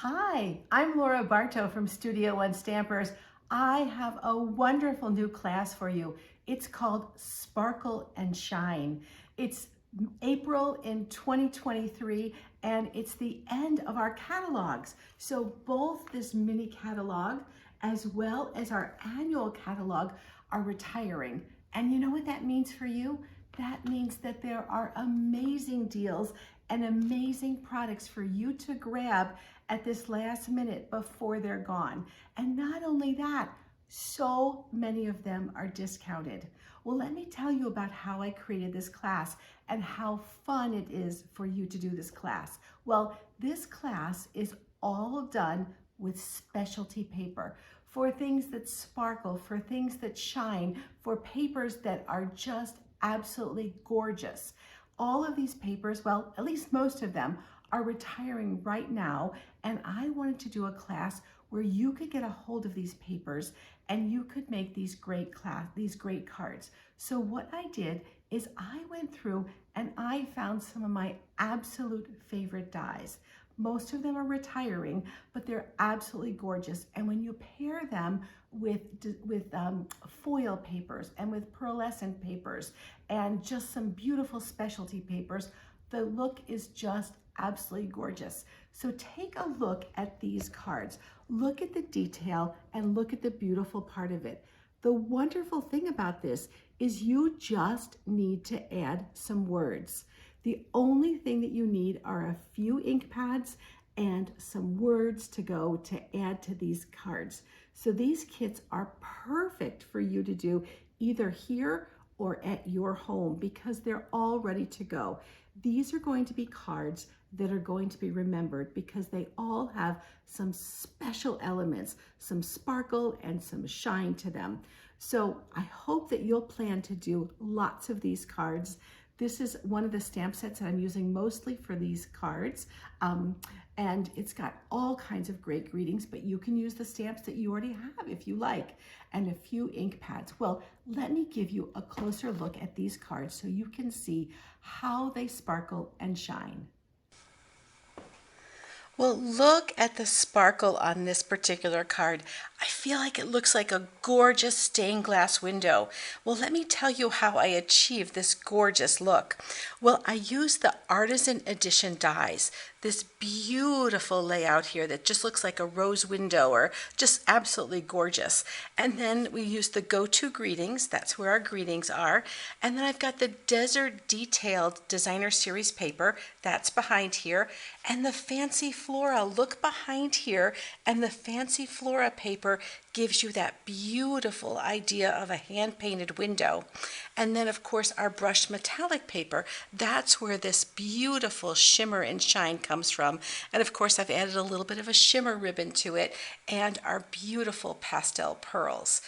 Hi, I'm Laura Bartow from Studio One Stampers. I have a wonderful new class for you. It's called Sparkle and Shine. It's April in 2023 and it's the end of our catalogs. So both this mini catalog as well as our annual catalog are retiring. And you know what that means for you? That means that there are amazing deals and amazing products for you to grab at this last minute before they're gone. And not only that, so many of them are discounted. Well, let me tell you about how I created this class and how fun it is for you to do this class. Well, this class is all done with specialty paper for things that sparkle, for things that shine, for papers that are just absolutely gorgeous. All of these papers, well, at least most of them, are retiring right now, and I wanted to do a class where you could get a hold of these papers and you could make these great cards. So what I did is I went through and I found some of my absolute favorite dies. Most of them are retiring, but they're absolutely gorgeous. And when you pair them with foil papers and with pearlescent papers and just some beautiful specialty papers, the look is just absolutely gorgeous. So take a look at these cards. Look at the detail and look at the beautiful part of it. The wonderful thing about this is you just need to add some words. The only thing that you need are a few ink pads and some words to go to add to these cards. So these kits are perfect for you to do either here or at your home because they're all ready to go. These are going to be cards that are going to be remembered because they all have some special elements, some sparkle and some shine to them. So I hope that you'll plan to do lots of these cards. This is one of the stamp sets that I'm using mostly for these cards. And it's got all kinds of great greetings, but you can use the stamps that you already have if you like, and a few ink pads. Well, let me give you a closer look at these cards so you can see how they sparkle and shine. Well, look at the sparkle on this particular card. I feel like it looks like a gorgeous stained glass window. Well, let me tell you how I achieved this gorgeous look. Well, I used the Artisan Edition dies, this beautiful layout here that just looks like a rose window or just absolutely gorgeous. And then we used the Go-To Greetings, that's where our greetings are. And then I've got the Desert Detailed Designer Series paper, that's behind here. And the Fancy Flora, look behind here, and the Fancy Flora paper gives you that beautiful idea of a hand-painted window. And then, of course, our brushed metallic paper, that's where this beautiful shimmer and shine comes from. And of course, I've added a little bit of a shimmer ribbon to it and our beautiful pastel pearls.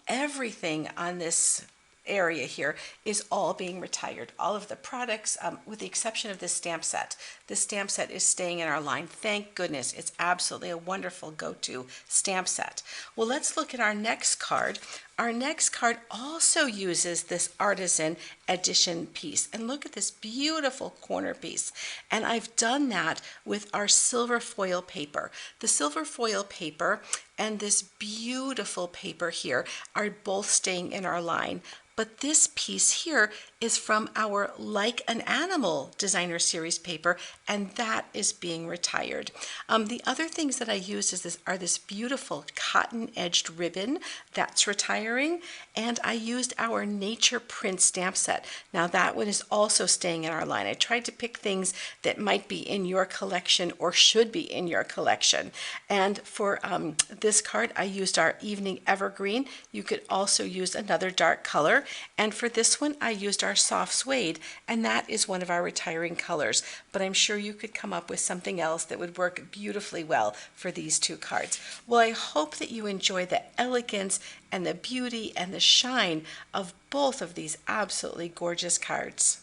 Everything on this area here is all being retired. All of the products, with the exception of this stamp set. This stamp set is staying in our line. Thank goodness. It's absolutely a wonderful go-to stamp set. Well, let's look at our next card. Our next card also uses this Artisan Edition piece. And look at this beautiful corner piece. And I've done that with our silver foil paper. The silver foil paper and this beautiful paper here are both staying in our line. But this piece here is from our Like an Animal Designer Series paper, and that is being retired. The other things that I use are this beautiful cotton-edged ribbon, that's retiring, and I used our Nature Print stamp set. Now that one is also staying in our line. I tried to pick things that might be in your collection or should be in your collection. And for this card, I used our Evening Evergreen. You could also use another dark color. And for this one, I used our Soft Suede, and that is one of our retiring colors. But I'm sure you could come up with something else that would work beautifully well for these two cards. Well, I hope that you enjoy the elegance and the beauty and the shine of both of these absolutely gorgeous cards.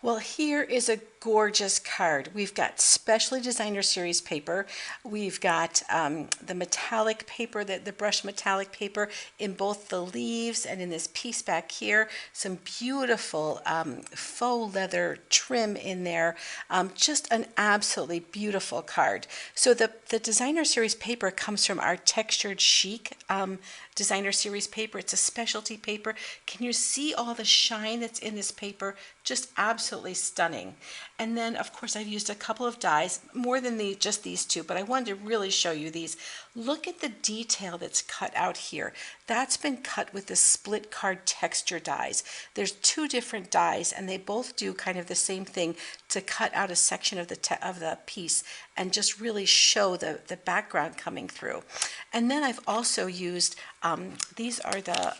Well, here is a gorgeous card. We've got specially designer series paper. We've got the metallic paper, the brush metallic paper in both the leaves and in this piece back here. Some beautiful faux leather trim in there. Just an absolutely beautiful card. So the designer series paper comes from our textured chic designer series paper. It's a specialty paper. Can you see all the shine that's in this paper? Just absolutely stunning. And then of course I've used a couple of dies, more than just these two, but I wanted to really show you these. Look at the detail that's cut out here. That's been cut with the split card texture dies. There's two different dies and they both do kind of the same thing to cut out a section of the piece and just really show the background coming through. And then I've also used, these are the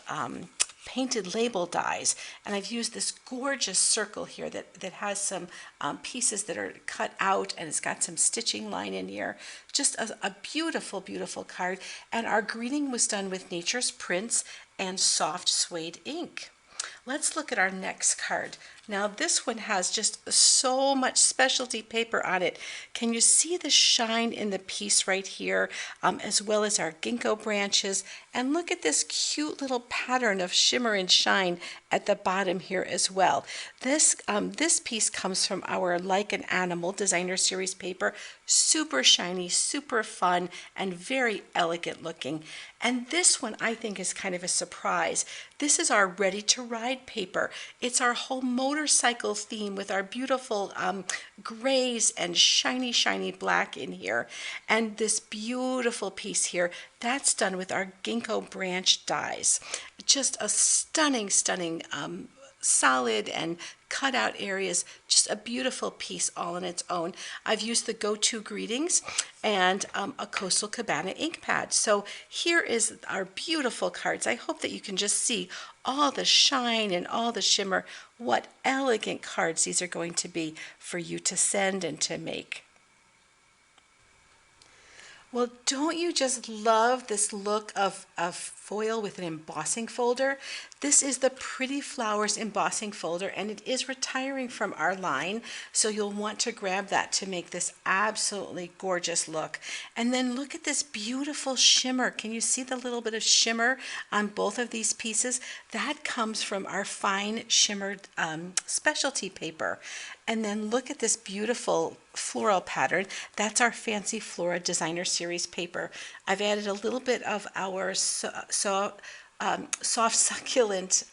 painted label dies, and I've used this gorgeous circle here that has some pieces that are cut out, and it's got some stitching line in here. Just a beautiful, beautiful card. And our greeting was done with Nature's Prints and soft suede ink. Let's look at our next card. Now this one has just so much specialty paper on it. Can you see the shine in the piece right here, as well as our ginkgo branches? And look at this cute little pattern of shimmer and shine at the bottom here as well. This piece comes from our Like an Animal designer series paper. Super shiny, super fun, and very elegant looking. And this one I think is kind of a surprise. This is our Ready to Ride paper. It's our whole motorcycle theme with our beautiful grays and shiny, shiny black in here. And this beautiful piece here, that's done with our ginkgo branch dies. Just a stunning, stunning solid and cut out areas, just a beautiful piece all on its own. I've used the Go-To Greetings and a Coastal Cabana ink pad. So here is our beautiful cards. I hope that you can just see all the shine and all the shimmer. What elegant cards these are going to be for you to send and to make. Well, don't you just love this look of foil with an embossing folder? This is the Pretty Flowers embossing folder, and it is retiring from our line, so you'll want to grab that to make this absolutely gorgeous look. And then look at this beautiful shimmer. Can you see the little bit of shimmer on both of these pieces? That comes from our fine shimmered specialty paper. And then look at this beautiful floral pattern. That's our Fancy Flora Designer Series paper. I've added a little bit of our soft succulent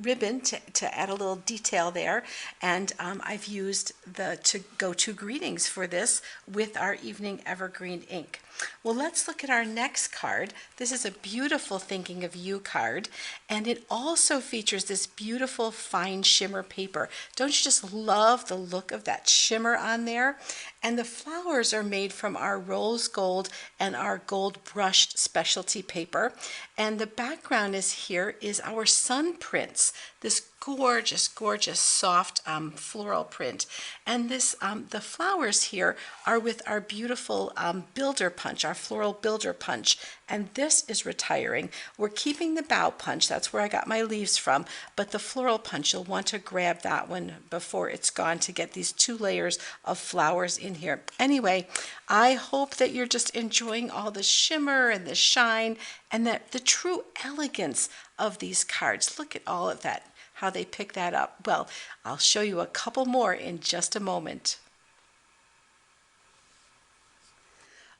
ribbon to add a little detail there, and I've used the Go-To Greetings for this with our Evening Evergreen ink. Well, let's look at our next card. This is a beautiful Thinking of You card, and it also features this beautiful fine shimmer paper. Don't you just love the look of that shimmer on there? And the flowers are made from our rose gold and our gold brushed specialty paper. And the background is our sun prints, this gorgeous, gorgeous soft floral print. And this the flowers here are with our beautiful builder punch, our floral builder punch. And this is retiring. We're keeping the bow punch, that's where I got my leaves from, but the floral punch, you'll want to grab that one before it's gone to get these 2 layers of flowers in here. Anyway, I hope that you're just enjoying all the shimmer and the shine and the true elegance of these cards. Look at all of that, how they pick that up. Well, I'll show you a couple more in just a moment.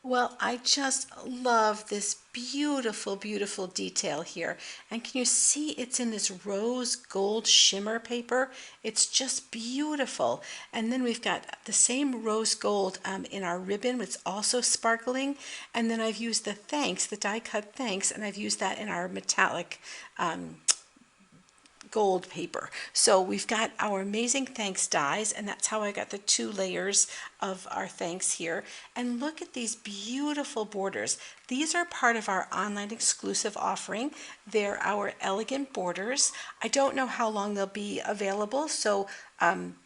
Well, I just love this beautiful, beautiful detail here. And can you see it's in this rose gold shimmer paper? It's just beautiful. And then we've got the same rose gold in our ribbon, which is also sparkling. And then I've used the thanks, the die cut thanks, and I've used that in our metallic gold paper. So we've got our amazing thanks dies, and that's how I got the 2 layers of our thanks here. And look at these beautiful borders. These are part of our online exclusive offering. They're our elegant borders. I don't know how long they'll be available, so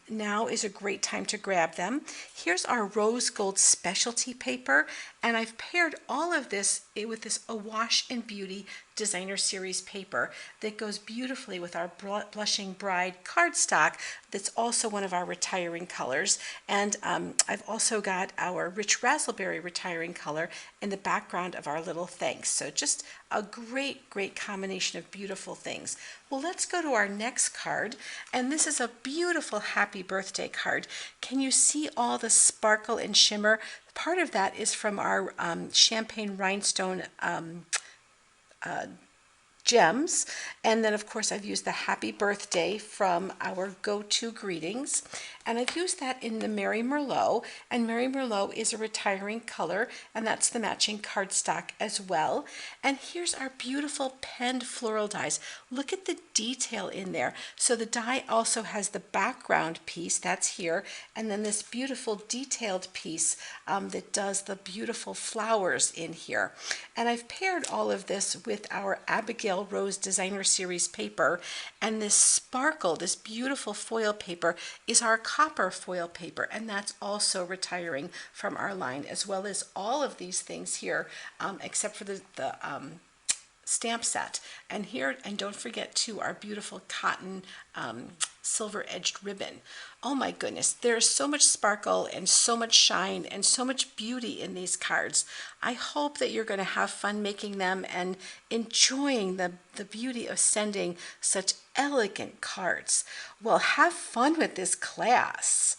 now is a great time to grab them. Here's our rose gold specialty paper, and I've paired all of this with this Awash and Beauty Designer Series paper that goes beautifully with our Blushing Bride cardstock that's also one of our retiring colors. And I've also got our Rich Raspberry retiring color in the background of our little thanks. So just a great, great combination of beautiful things. Well, let's go to our next card, and this is a beautiful happy birthday card. Can you see all the sparkle and shimmer? Part of that is from our champagne rhinestone gems. And then of course I've used the happy birthday from our go-to greetings, and I've used that in the Mary Merlot, and Mary Merlot is a retiring color, and that's the matching cardstock as well. And here's our beautiful penned floral dies. Look at the detail in there. So the die also has the background piece that's here, and then this beautiful detailed piece that does the beautiful flowers in here. And I've paired all of this with our Abigail Rose Designer Series paper, and this sparkle, this beautiful foil paper, is our copper foil paper, and that's also retiring from our line, as well as all of these things here, except for the stamp set. And here, and don't forget too, our beautiful cotton silver edged ribbon. Oh my goodness, there's so much sparkle and so much shine and so much beauty in these cards. I hope that you're going to have fun making them and enjoying the beauty of sending such elegant cards. Well, have fun with this class.